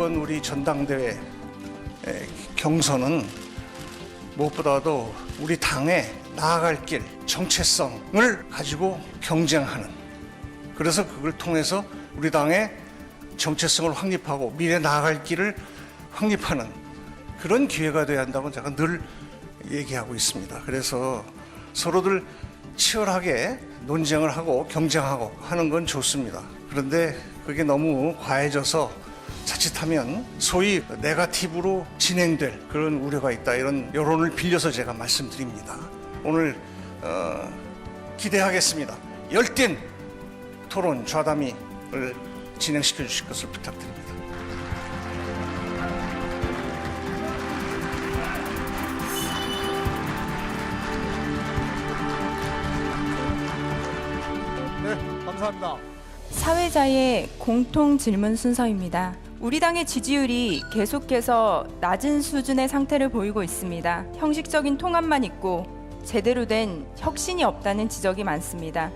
이번 우리 전당대회 경선은 무엇보다도 우리 당의 나아갈 길, 정체성을 가지고 경쟁하는, 그래서 그걸 통해서 우리 당의 정체성을 확립하고 미래 나아갈 길을 확립하는 그런 기회가 돼야 한다고 제가 늘 얘기하고 있습니다. 그래서 서로들 치열하게 논쟁을 하고 경쟁하고 하는 건 좋습니다. 그런데 그게 너무 과해져서 자칫하면 소위 네거티브로 진행될 그런 우려가 있다, 이런 여론을 빌려서 제가 말씀드립니다. 오늘 기대하겠습니다. 열띤 토론 좌담회를 진행시켜 주실 것을 부탁드립니다. 네, 감사합니다. 사회자의 공통 질문 순서입니다. 우리 당의 지지율이 계속해서 낮은 수준의 상태를 보이고 있습니다. 형식적인 통합만 있고 제대로 된 혁신이 없다는 지적이 많습니다.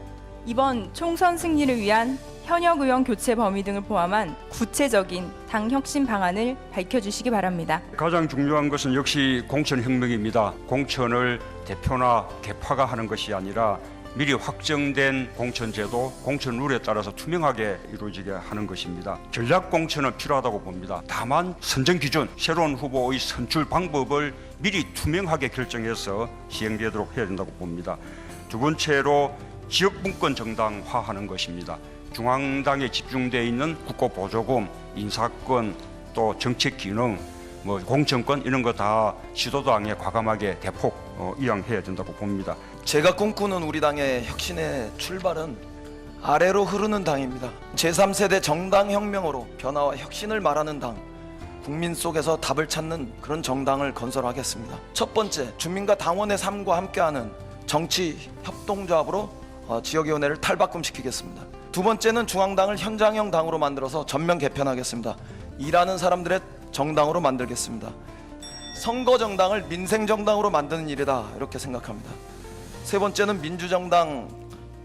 이번 총선 승리를 위한 현역 의원 교체 범위 등을 포함한 구체적인 당 혁신 방안을 밝혀주시기 바랍니다. 가장 중요한 것은 역시 공천혁명입니다. 공천을 대표나 개파가 하는 것이 아니라 미리 확정된 공천제도, 공천 룰에 따라서 투명하게 이루어지게 하는 것입니다. 전략 공천은 필요하다고 봅니다. 다만 선정 기준, 새로운 후보의 선출 방법을 미리 투명하게 결정해서 시행되도록 해야 된다고 봅니다. 두 번째로 지역분권 정당화하는 것입니다. 중앙당에 집중되어 있는 국고보조금, 인사권, 또 정책 기능, 공천권 이런 거 다 시도당에 과감하게 대폭 이양해야 된다고 봅니다. 제가 꿈꾸는 우리 당의 혁신의 출발은 아래로 흐르는 당입니다. 제3세대 정당혁명으로 변화와 혁신을 말하는 당, 국민 속에서 답을 찾는 그런 정당을 건설하겠습니다. 첫 번째, 주민과 당원의 삶과 함께하는 정치 협동조합으로 지역위원회를 탈바꿈시키겠습니다. 두 번째는 중앙당을 현장형 당으로 만들어서 전면 개편하겠습니다. 일하는 사람들의 정당으로 만들겠습니다. 선거정당을 민생정당으로 만드는 일이다, 이렇게 생각합니다. 세 번째는 민주정당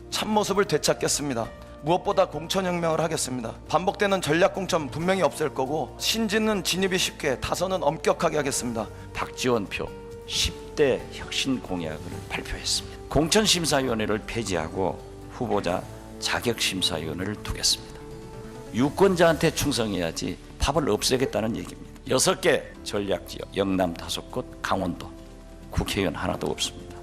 참모습을 되찾겠습니다. 무엇보다 공천혁명을 하겠습니다. 반복되는 전략공천 분명히 없앨 거고, 신진은 진입이 쉽게, 다선은 엄격하게 하겠습니다. 박지원표 10대 혁신 공약을 발표했습니다. 공천심사위원회를 폐지하고 후보자 자격심사위원회를 두겠습니다. 유권자한테 충성해야지 밥을 없애겠다는 얘기입니다. 6개 전략지역, 영남 5곳, 강원도 국회의원 하나도 없습니다.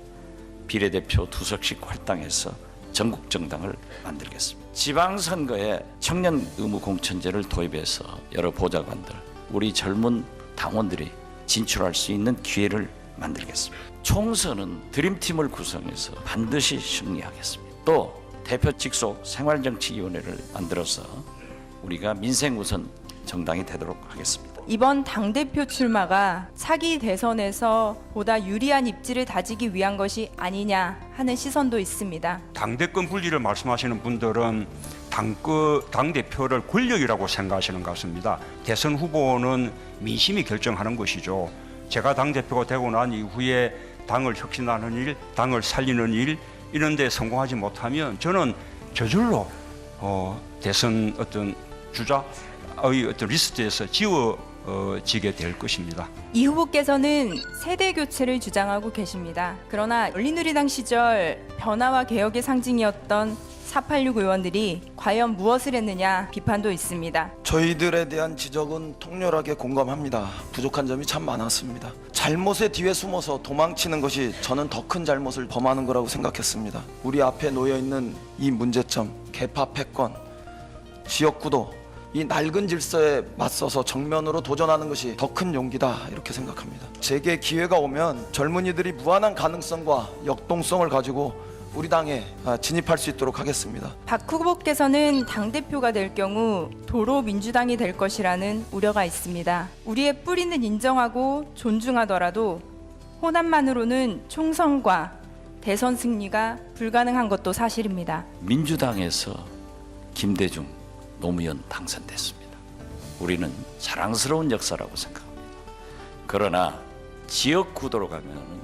비례대표 2석씩 할당해서 전국정당을 만들겠습니다. 지방선거에 청년 의무 공천제를 도입해서 여러 보좌관들, 우리 젊은 당원들이 진출할 수 있는 기회를 만들겠습니다. 총선은 드림팀을 구성해서 반드시 승리하겠습니다. 또 대표 직속 생활정치위원회를 만들어서 우리가 민생 우선 정당이 되도록 하겠습니다. 이번 당대표 출마가 차기 대선에서 보다 유리한 입지를 다지기 위한 것이 아니냐 하는 시선도 있습니다. 당대권 분리를 말씀하시는 분들은 당대표를 권력이라고 생각하시는 것 같습니다. 대선 후보는 민심이 결정하는 것이죠. 제가 당대표가 되고 난 이후에 당을 혁신하는 일, 당을 살리는 일, 이런 데 성공하지 못하면 저는 저절로 대선 어떤 주자의 어떤 리스트에서 지워지게 될 것입니다. 이 후보께서는 세대 교체를 주장하고 계십니다. 그러나 열린우리당 시절 변화와 개혁의 상징이었던 486 의원들이 과연 무엇을 했느냐 비판도 있습니다. 저희들에 대한 지적은 통렬하게 공감합니다. 부족한 점이 참 많았습니다. 잘못의 뒤에 숨어서 도망치는 것이 저는 더 큰 잘못을 범하는 거라고 생각했습니다. 우리 앞에 놓여있는 이 문제점, 개파 패권, 지역구도, 이 낡은 질서에 맞서서 정면으로 도전하는 것이 더 큰 용기다, 이렇게 생각합니다. 제게 기회가 오면 젊은이들이 무한한 가능성과 역동성을 가지고 우리 당에 진입할 수 있도록 하겠습니다. 박 후보께서는 당대표가 될 경우 도로 민주당이 될 것이라는 우려가 있습니다. 우리의 뿌리는 인정하고 존중하더라도 호남만으로는 총선과 대선 승리가 불가능한 것도 사실입니다. 민주당에서 김대중 노무현 당선됐습니다. 우리는 자랑스러운 역사라고 생각합니다. 그러나 지역구도로 가면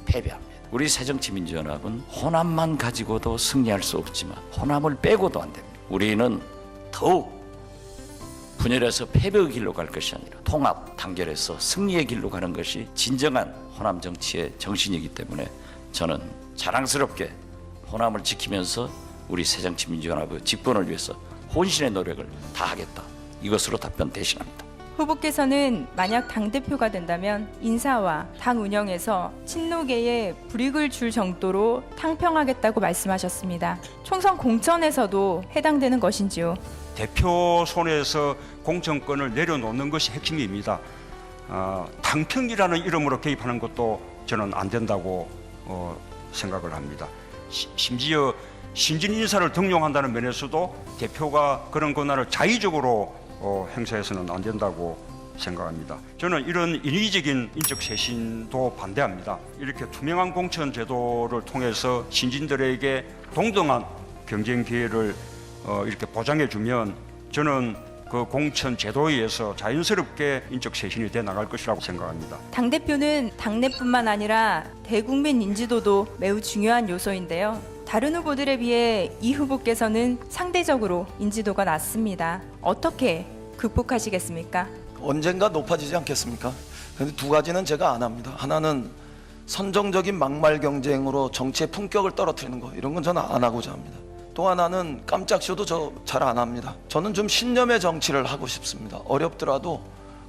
패배합니다. 우리 새정치민주연합은 호남만 가지고도 승리할 수 없지만 호남을 빼고도 안 됩니다. 우리는 더욱 분열해서 패배의 길로 갈 것이 아니라 통합, 단결해서 승리의 길로 가는 것이 진정한 호남 정치의 정신이기 때문에 저는 자랑스럽게 호남을 지키면서 우리 새정치민주연합의 집권을 위해서 혼신의 노력을 다하겠다. 이것으로 답변 대신합니다. 후보께서는 만약 당대표가 된다면 인사와 당 운영에서 친노계에 불이익을 줄 정도로 탕평하겠다고 말씀하셨습니다. 총선 공천에서도 해당되는 것인지요? 대표 손에서 공천권을 내려놓는 것이 핵심입니다. 탕평이라는 이름으로 개입하는 것도 저는 안 된다고 생각을 합니다. 심지어 신진 인사를 등용한다는 면에서도 대표가 그런 권한을 자의적으로 행사해서는 안 된다고 생각합니다. 저는 이런 인위적인 인적 쇄신도 반대합니다. 이렇게 투명한 공천 제도를 통해서 신진들에게 동등한 경쟁 기회를 이렇게 보장해 주면 저는 그 공천 제도에 의해서 자연스럽게 인적 쇄신이 돼 나갈 것이라고 생각합니다. 당대표는 당내뿐만 아니라 대국민 인지도도 매우 중요한 요소인데요. 다른 후보들에 비해 이 후보께서는 상대적으로 인지도가 낮습니다. 어떻게 극복하시겠습니까? 언젠가 높아지지 않겠습니까? 그런데 두 가지는 제가 안 합니다. 하나는 선정적인 막말 경쟁으로 정치의 품격을 떨어뜨리는 거, 이런 건 저는 안 하고자 합니다. 또 하나는 깜짝 쇼도 저 잘 안 합니다. 저는 좀 신념의 정치를 하고 싶습니다. 어렵더라도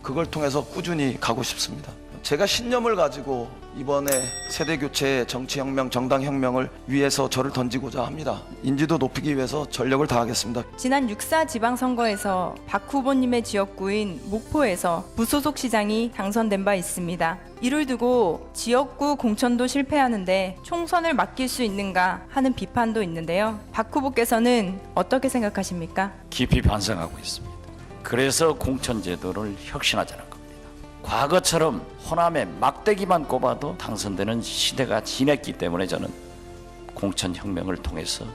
그걸 통해서 꾸준히 가고 싶습니다. 제가 신념을 가지고 이번에 세대교체, 정치혁명, 정당혁명을 위해서 저를 던지고자 합니다. 인지도 높이기 위해서 전력을 다하겠습니다. 지난 6.4 지방선거에서 박 후보님의 지역구인 목포에서 무소속 시장이 당선된 바 있습니다. 이를 두고 지역구 공천도 실패하는데 총선을 맡길 수 있는가 하는 비판도 있는데요. 박 후보께서는 어떻게 생각하십니까? 깊이 반성하고 있습니다. 그래서 공천제도를 혁신하자는 겁니다. 과거처럼 호남에 막대기만 꼽아도 당선되는 시대가 지났기 때문에 저는 공천혁명을 통해서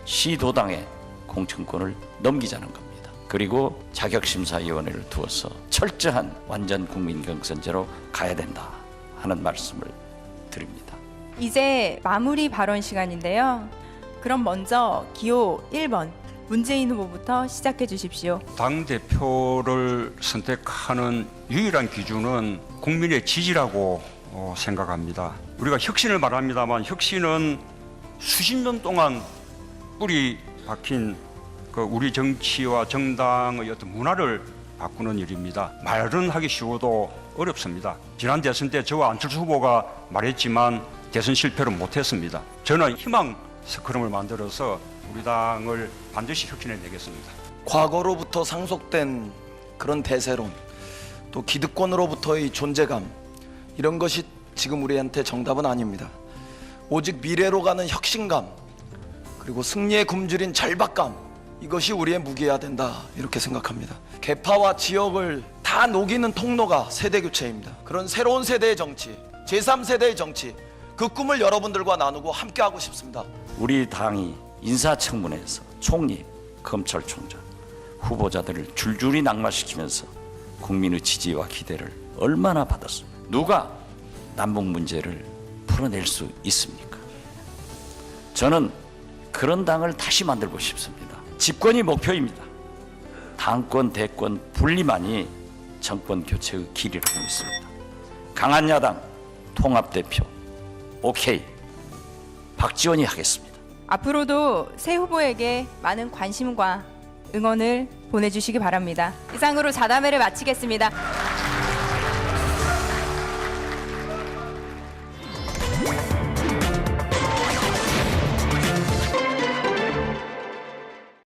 시도당에 공천권을 넘기자는 겁니다. 그리고 자격심사위원회를 두어서 철저한 완전 국민경선제로 가야 된다 하는 말씀을 드립니다. 이제 마무리 발언 시간인데요. 그럼 먼저 기호 1번 문재인 후보부터 시작해 주십시오. 당대표를 선택하는 유일한 기준은 국민의 지지라고 생각합니다. 우리가 혁신을 말합니다만 혁신은 수십 년 동안 뿌리 박힌 그 우리 정치와 정당의 어떤 문화를 바꾸는 일입니다. 말은 하기 쉬워도 어렵습니다. 지난 대선 때 저와 안철수 후보가 말했지만 대선 실패를 못했습니다. 저는 희망 스크럼을 만들어서 우리 당을 반드시 혁신해 내겠습니다. 과거로부터 상속된 그런 대세론, 또 기득권으로부터의 존재감, 이런 것이 지금 우리한테 정답은 아닙니다. 오직 미래로 가는 혁신감, 그리고 승리에 굶주린 절박감, 이것이 우리의 무기여야 된다, 이렇게 생각합니다. 계파와 지역을 다 녹이는 통로가 세대교체입니다. 그런 새로운 세대의 정치, 제3세대의 정치, 그 꿈을 여러분들과 나누고 함께하고 싶습니다. 우리 당이 인사청문회에서 총리, 검찰총장, 후보자들을 줄줄이 낙마시키면서 국민의 지지와 기대를 얼마나 받았습니까? 누가 남북 문제를 풀어낼 수 있습니까? 저는 그런 당을 다시 만들고 싶습니다. 집권이 목표입니다. 당권, 대권 분리만이 정권 교체의 길이라고 믿습니다. 강한 야당, 통합대표, 오케이, 박지원이 하겠습니다. 앞으로도 새 후보에게 많은 관심과 응원을 보내주시기 바랍니다. 이상으로 자담회를 마치겠습니다.